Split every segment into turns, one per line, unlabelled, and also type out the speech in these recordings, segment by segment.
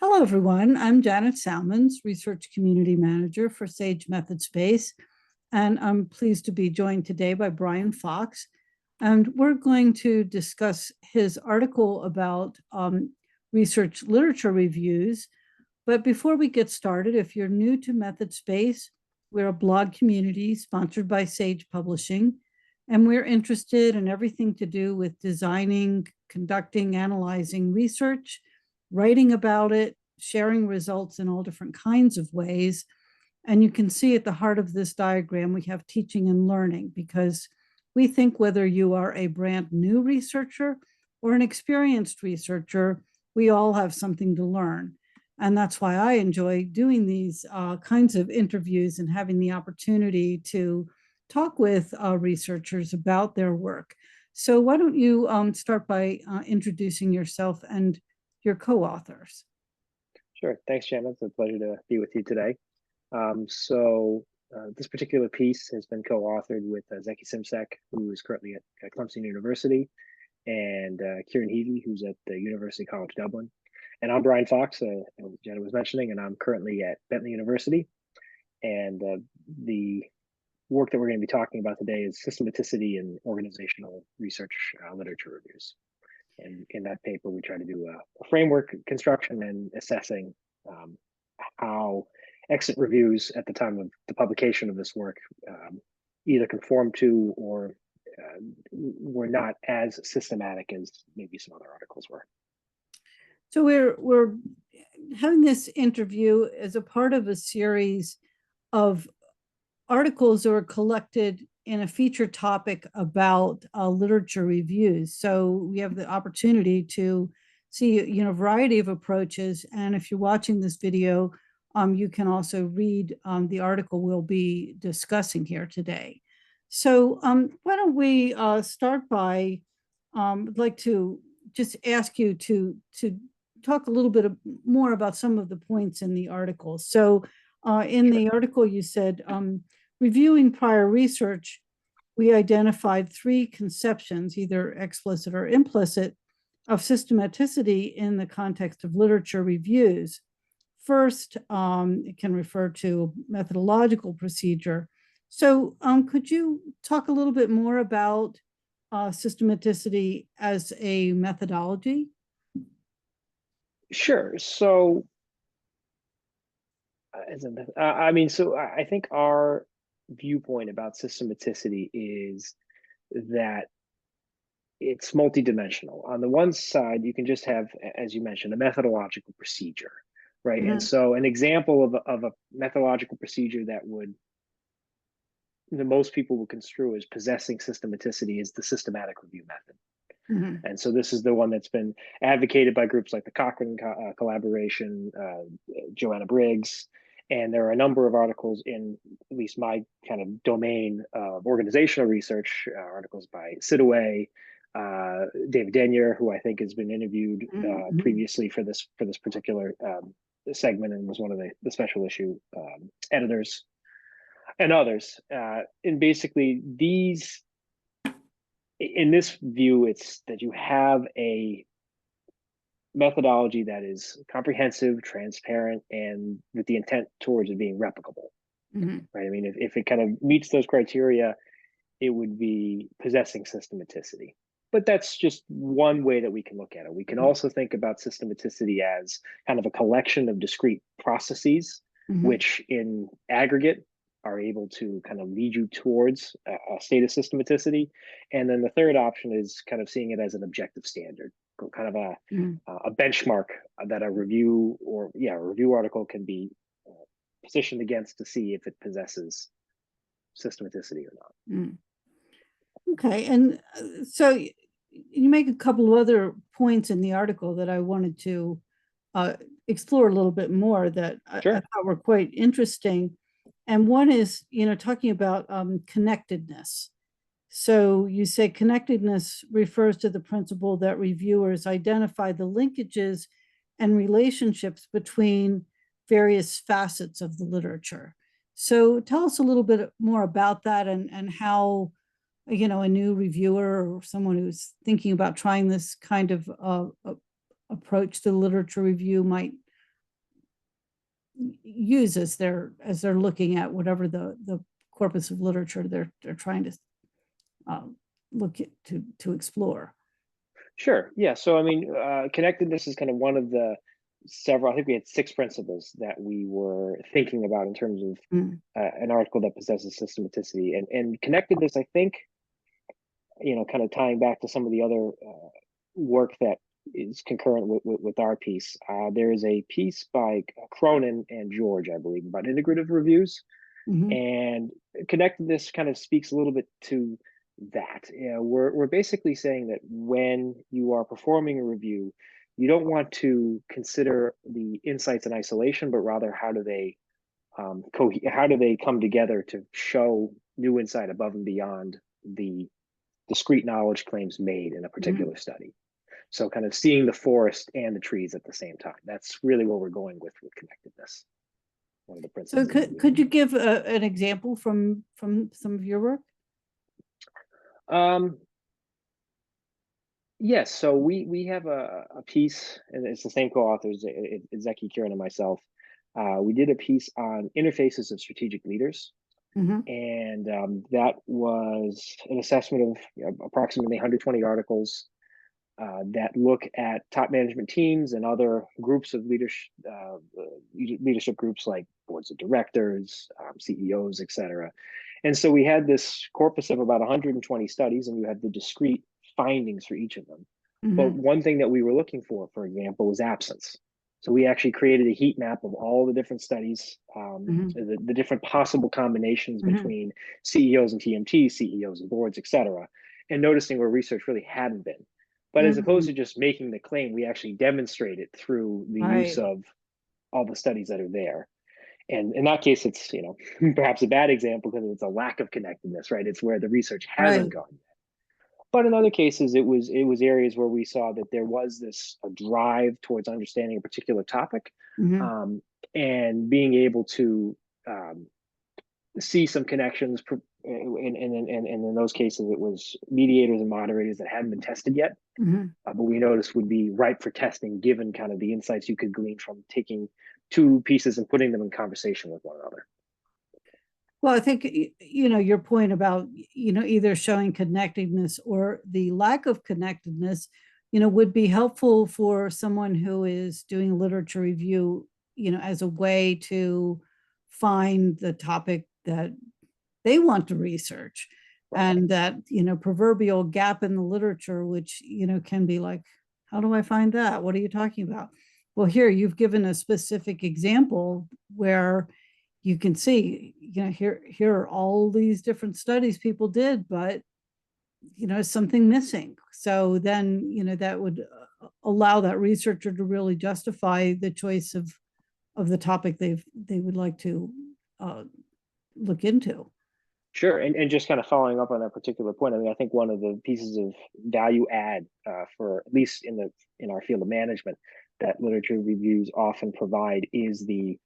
Hello, everyone. I'm Janet Salmons, Research Community Manager for Sage MethodSpace, and I'm pleased to be joined today by Brian Fox. And we're going to discuss his article about research literature reviews. But before we get started, if you're new to MethodSpace, we're a blog community sponsored by Sage Publishing, and we're interested in everything to do with designing, conducting, analyzing research, writing about it, sharing results in all different kinds of ways. And you can see at the heart of this diagram, we have teaching and learning, because we think whether you are a brand new researcher or an experienced researcher, we all have something to learn. And that's why I enjoy doing these kinds of interviews and having the opportunity to talk with researchers about their work. So why don't you start by introducing yourself and your co-authors?
Sure. Thanks, Shannon. It's a pleasure to be with you today. This particular piece has been co-authored with Zeki Simsek, who is currently at Clemson University, and Kieran Heavey, who's at the University College Dublin. And I'm Brian Fox, as Jenna was mentioning, and I'm currently at Bentley University. And the work that we're going to be talking about today is systematicity in organizational research literature reviews. And in that paper, we try to do a framework construction and assessing how exit reviews at the time of the publication of this work either conform to or were not as systematic as maybe some other articles were.
So we're having this interview as a part of a series of articles that were collected in a featured topic about literature reviews. So we have the opportunity to see a variety of approaches. And if you're watching this video, you can also read the article we'll be discussing here today. So why don't we start by, I'd like to just ask you to talk a little bit more about some of the points in the article. So in the article, you said, reviewing prior research, we identified three conceptions, either explicit or implicit, of systematicity in the context of literature reviews. First, it can refer to methodological procedure. So could you talk a little bit more about systematicity as a methodology?
Sure. So, I think our viewpoint about systematicity is that it's multidimensional. On the one side, you can just have, as you mentioned, a methodological procedure, right?
Mm-hmm.
And so an example of a methodological procedure that most people would construe as possessing systematicity is the systematic review method.
Mm-hmm.
And so this is the one that's been advocated by groups like the Cochrane Collaboration, Joanna Briggs, and there are a number of articles in at least my kind of domain of organizational research, articles by Sidaway, David Denyer, who I think has been interviewed previously for this particular segment and was one of the special issue editors, and others. And basically in this view, it's that you have a methodology that is comprehensive, transparent, and with the intent towards it being replicable, right? I mean, if it kind of meets those criteria, it would be possessing systematicity. But that's just one way that we can look at it. We can also think about systematicity as kind of a collection of discrete processes, which in aggregate are able to kind of lead you towards a state of systematicity. And then the third option is kind of seeing it as an objective standard, kind of a benchmark that a review article can be positioned against to see if it possesses systematicity or not.
Okay, and so you make a couple of other points in the article that I wanted to explore a little bit more that I thought were quite interesting. And one is, talking about connectedness. So you say connectedness refers to the principle that reviewers identify the linkages and relationships between various facets of the literature. So tell us a little bit more about that and how, a new reviewer or someone who's thinking about trying this kind of approach to literature review might use as they're looking at whatever the corpus of literature they're trying to look at, to explore.
Sure. Yeah. So, I mean, connectedness is kind of one of the several, I think we had 6 principles that we were thinking about in terms of
Mm.
an article that possesses systematicity. And connectedness, I think, kind of tying back to some of the other work that is concurrent with our piece. There is a piece by Cronin and George, I believe, about integrative reviews.
Mhm.
And connectedness kind of speaks a little bit to that. We're basically saying that when you are performing a review, you don't want to consider the insights in isolation, but rather how do they how do they come together to show new insight above and beyond the discrete knowledge claims made in a particular study. So kind of seeing the forest and the trees at the same time. That's really where we're going with connectedness. One of the
So
principles.
could you give an example from some of your work?
Yes, so we have a piece, and it's the same co-authors, it's Zeki, Kieran, and myself. We did a piece on interfaces of strategic leaders,
Mhm.
and that was an assessment of approximately 120 articles that look at top management teams and other groups of leadership groups like boards of directors, CEOs, etc. And so we had this corpus of about 120 studies, and you had the discrete findings for each of them. But
Mhm.
one thing that we were looking for example, was absence. So we actually created a heat map of all the different studies,
Mhm.
the different possible combinations
Mhm.
between CEOs and TMT, CEOs and boards, et cetera, and noticing where research really hadn't been. But as opposed
Mhm.
to just making the claim, we actually demonstrate it through the use
Right.
of all the studies that are there. And in that case, it's perhaps a bad example because it's a lack of connectedness, right? It's where the research hasn't
Right.
gone yet. But in other cases, it was areas where we saw that there was this a drive towards understanding a particular topic,
Mhm.
um, and being able to see some connections. And in those cases, it was mediators and moderators that hadn't been tested yet,
Mhm.
but we noticed would be ripe for testing given kind of the insights you could glean from taking two pieces and putting them in conversation with one another.
Well, I think your point about either showing connectedness or the lack of connectedness, would be helpful for someone who is doing literature review, as a way to find the topic that they want to research, and that proverbial gap in the literature, which can be like, how do I find that? What are you talking about? Well, here you've given a specific example where you can see, here are all these different studies people did, but something missing. So then that would allow that researcher to really justify the choice of the topic they would like to uh, look into.
Sure, and just kind of following up on that particular point, I mean, I think one of the pieces of value add for at least in our field of management that literature reviews often provide is the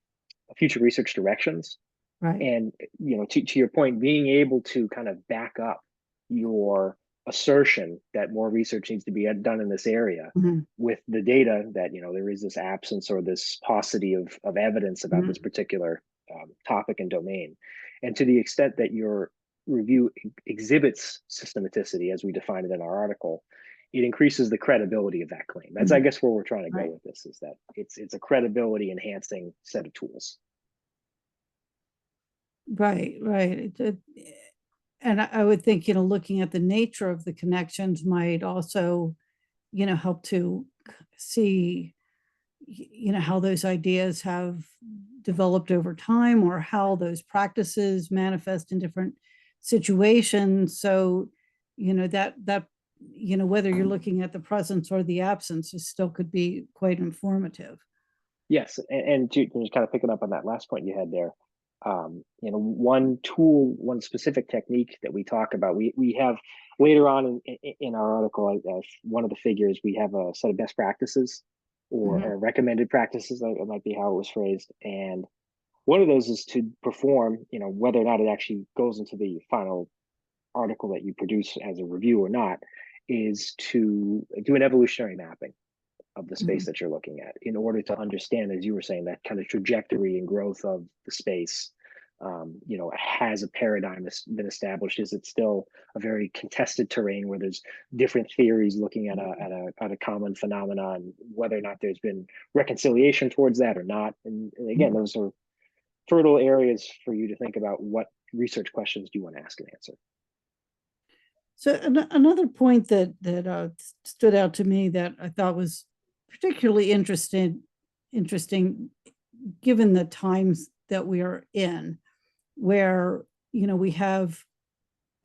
future research directions.
Right.
And to your point, being able to kind of back up your assertion that more research needs to be done in this area
Mhm.
with the data that there is this absence or this paucity of evidence about this
Mhm.
particular topic and domain. And to the extent that your review exhibits systematicity, as we define it in our article, it increases the credibility of that claim. That's, I
Mhm.
guess, where we're trying to go
Right.
with this, is that it's a credibility enhancing set of tools.
Right. Right. And I would think, looking at the nature of the connections might also, help to see, how those ideas have developed over time, or how those practices manifest in different situations. So, that whether you're looking at the presence or the absence, it still could be quite informative.
Yes, and to just kind of picking up on that last point you had there, one tool, one specific technique that we talk about, we have later on in our article, one of the figures, we have a set of best practices
Mhm.
or recommended practices, it might be how it was phrased, and one of those is to perform, whether or not it actually goes into the final article that you produce as a review or not, is to do an evolutionary mapping. of the space that you're looking at in order to understand, as you were saying, that kind of trajectory and growth of the space. Has a paradigm been established? Is it still a very contested terrain where there's different theories looking at a common phenomenon, whether or not there's been reconciliation towards that or not? And again, those are fertile areas for you to think about what research questions do you want to ask and answer.
So another point that stood out to me that I thought was particularly interesting, given the times that we are in, where we have,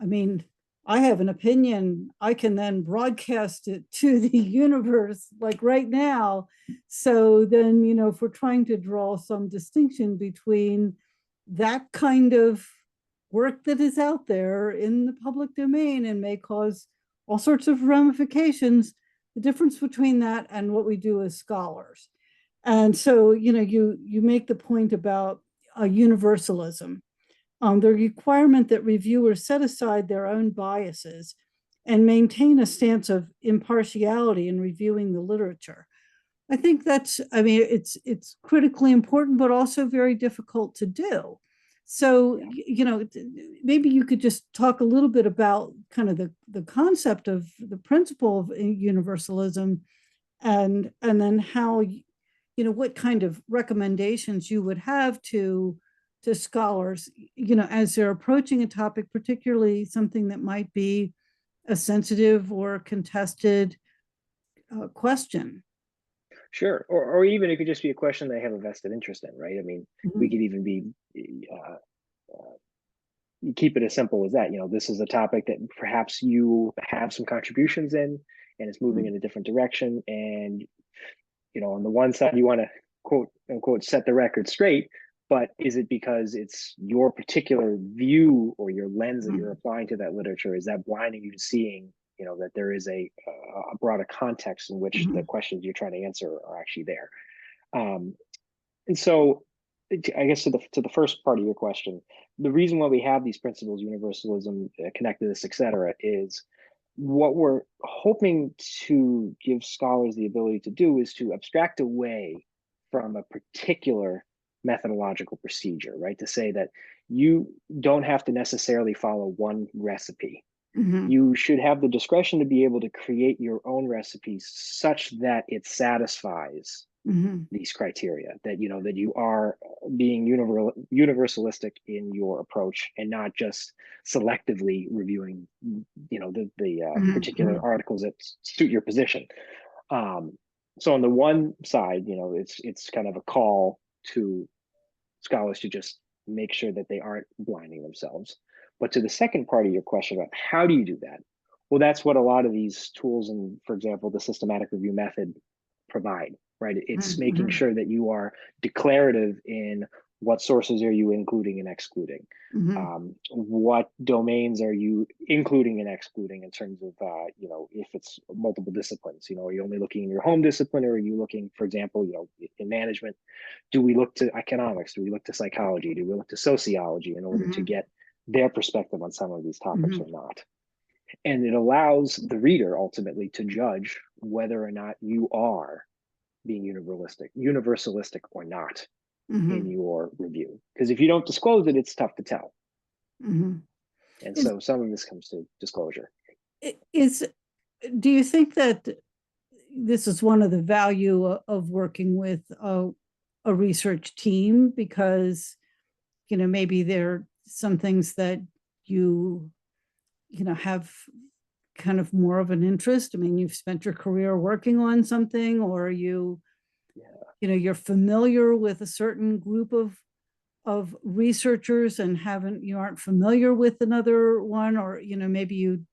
I have an opinion, I can then broadcast it to the universe like right now. So then, if we're trying to draw some distinction between that kind of work that is out there in the public domain and may cause all sorts of ramifications, the difference between that and what we do as scholars. And so, you make the point about universalism, the requirement that reviewers set aside their own biases and maintain a stance of impartiality in reviewing the literature. I think that's, it's critically important, but also very difficult to do. So, maybe you could just talk a little bit about kind of the concept of the principle of universalism, and then how, what kind of recommendations you would have to scholars, as they're approaching a topic, particularly something that might be a sensitive or contested question.
Sure. Or even it could just be a question they have a vested interest in, right? We could even be, keep it as simple as that. This is a topic that perhaps you have some contributions in, and it's moving in a different direction. And, on the one side, you want to quote unquote set the record straight, but is it because it's your particular view or your lens that you're applying to that literature? Is that blinding you to seeing, that there is a broader context in which the questions you're trying to answer are actually there? And so I guess to the first part of your question, the reason why we have these principles, universalism, connectedness, et cetera, is what we're hoping to give scholars the ability to do is to abstract away from a particular methodological procedure, right? To say that you don't have to necessarily follow one recipe. You should have the discretion to be able to create your own recipes such that it satisfies these criteria, that that you are being universalistic in your approach and not just selectively reviewing the particular articles that suit your position. So on the one side, it's kind of a call to scholars to just make sure that they aren't blinding themselves. But to the second part of your question about how do you do that? Well, that's what a lot of these tools and, for example, the systematic review method provide, right? It's making sure that you are declarative in what sources are you including and excluding. What domains are you including and excluding in terms of, if it's multiple disciplines, are you only looking in your home discipline, or are you looking, for example, in management, do we look to economics? Do we look to psychology? Do we look to sociology in order to get their perspective on some of these topics or not? And it allows the reader ultimately to judge whether or not you are being universalistic or not in your review. Because if you don't disclose it, it's tough to tell. And so some of this comes to disclosure.
Do you think that this is one of the value of working with a research team? Because, maybe there are some things that you have kind of more of an interest. You've spent your career working on something, or you're familiar with a certain group of researchers and you aren't familiar with another one, or maybe you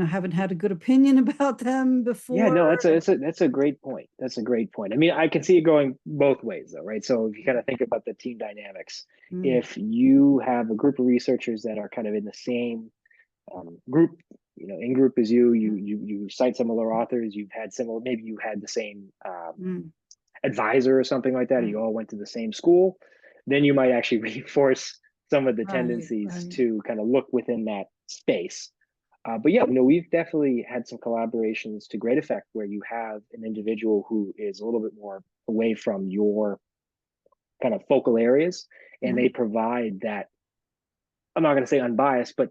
haven't had a good opinion about them before.
Yeah, no, that's a great point. That's a great point. I can see it going both ways though, right? So if you kind of think about the team dynamics, if you have a group of researchers that are kind of in the same group, in group as you cite similar authors, maybe you had the same advisor or something like that, you all went to the same school, then you might actually reinforce some of the tendencies to kind of look within that space. But yeah, no, we've definitely had some collaborations to great effect where you have an individual who is a little bit more away from your kind of focal areas, and they provide that, I'm not going to say unbiased, but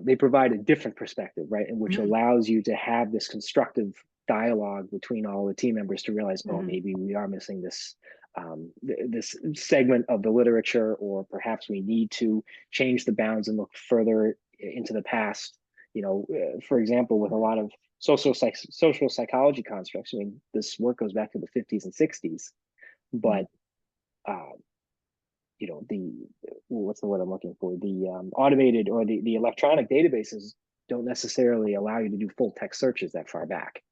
they provide a different perspective, right? And which allows you to have this constructive dialogue between all the team members to realize, oh, maybe we are missing this this segment of the literature, or perhaps we need to change the bounds and look further into the past. You know, for example, with a lot of social psychology constructs, I mean, this work goes back to the 50s and 60s, but uh, you know, the, what's the word I'm looking for, the automated or the electronic databases don't necessarily allow you to do full text searches that far back.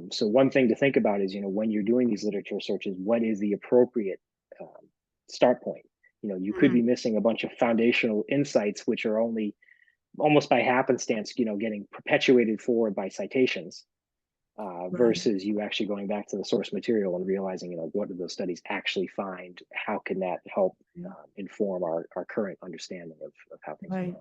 So one thing to think about is, you know, when you're doing these literature searches, what is the appropriate start point? You know, you could be missing a bunch of foundational insights which are only almost by happenstance, you know, getting perpetuated forward by citations, versus you actually going back to the source material and realizing, you know, what do those studies actually find? How can that help inform our current understanding of how things are going?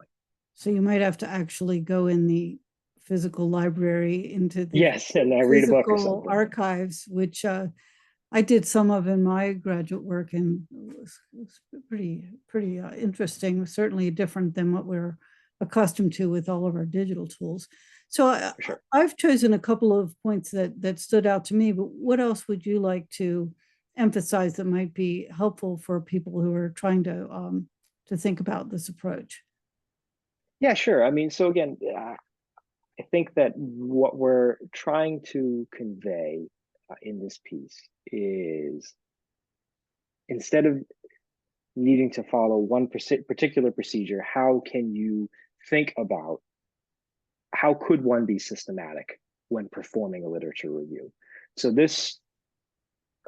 So you might have to actually go in the physical library into the
and read a book or
physical
something.
archives, which I did some of in my graduate work, and it was pretty interesting. Certainly different than what we're accustomed to with all of our digital tools. So I've chosen a couple of points that stood out to me, but what else would you like to emphasize that might be helpful for people who are trying to think about this approach?
Yeah, sure. I mean, so again, I think that what we're trying to convey in this piece is, instead of needing to follow one particular procedure, how can you think about how could one be systematic when performing a literature review? So this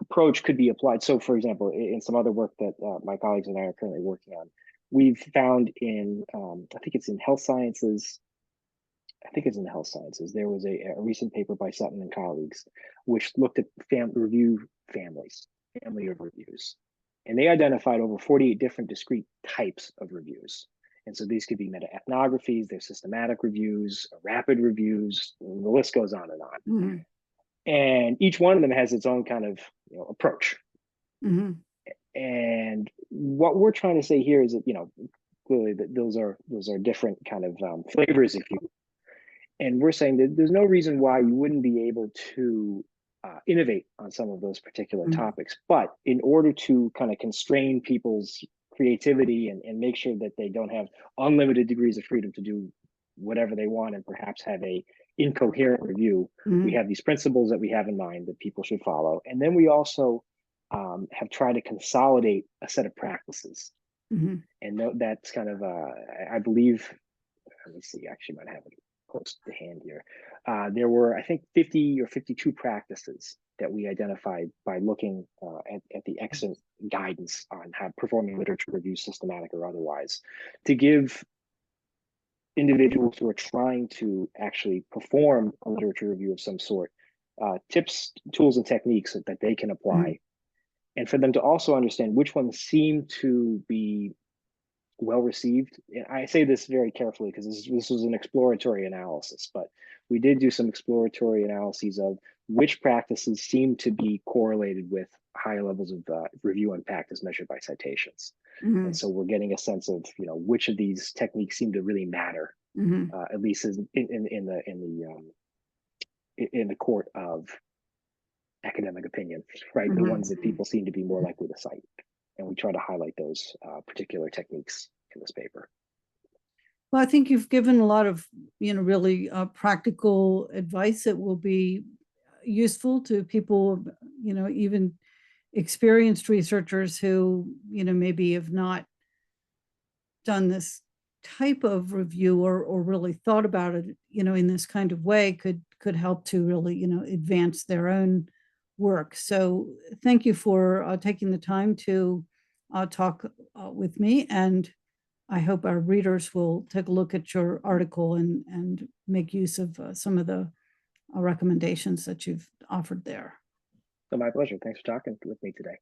approach could be applied. So for example, in some other work that my colleagues and I are currently working on, we've found in, I think it's in health sciences, there was a recent paper by Sutton and colleagues, which looked at family of reviews. And they identified over 48 different discrete types of reviews. And so these could be meta-ethnographies, they're systematic reviews, rapid reviews, the list goes on and on. And each one of them has its own kind of, you know, approach. And what we're trying to say here is that, you know, clearly that those are different kind of flavors, if you will. And we're saying that there's no reason why you wouldn't be able to innovate on some of those particular topics. But in order to kind of constrain people's creativity and make sure that they don't have unlimited degrees of freedom to do whatever they want and perhaps have a incoherent review, we have these principles that we have in mind that people should follow. And then we also have tried to consolidate a set of practices. And that's kind of, I believe, let me see, actually might have it close to hand here. There were, I think, 50 or 52 practices that we identified by looking at the excellent guidance on how performing literature reviews, systematic or otherwise, to give individuals who are trying to actually perform a literature review of some sort tips, tools, and techniques that they can apply, and for them to also understand which ones seem to be well received. And I say this very carefully because this was an exploratory analysis, but we did do some exploratory analyses of which practices seem to be correlated with higher levels of review impact as measured by citations. And so we're getting a sense of, you know, which of these techniques seem to really matter, at least in the court of academic opinion, right? The ones that people seem to be more likely to cite. And we try to highlight those particular techniques in this paper.
Well, I think you've given a lot of, you know, really practical advice that will be useful to people, you know, even experienced researchers who, you know, maybe have not done this type of review or really thought about it, you know, in this kind of way could help to really, you know, advance their own work. So thank you for taking the time to talk with me, and I hope our readers will take a look at your article and make use of some of the recommendations that you've offered there.
So my pleasure. Thanks for talking with me today.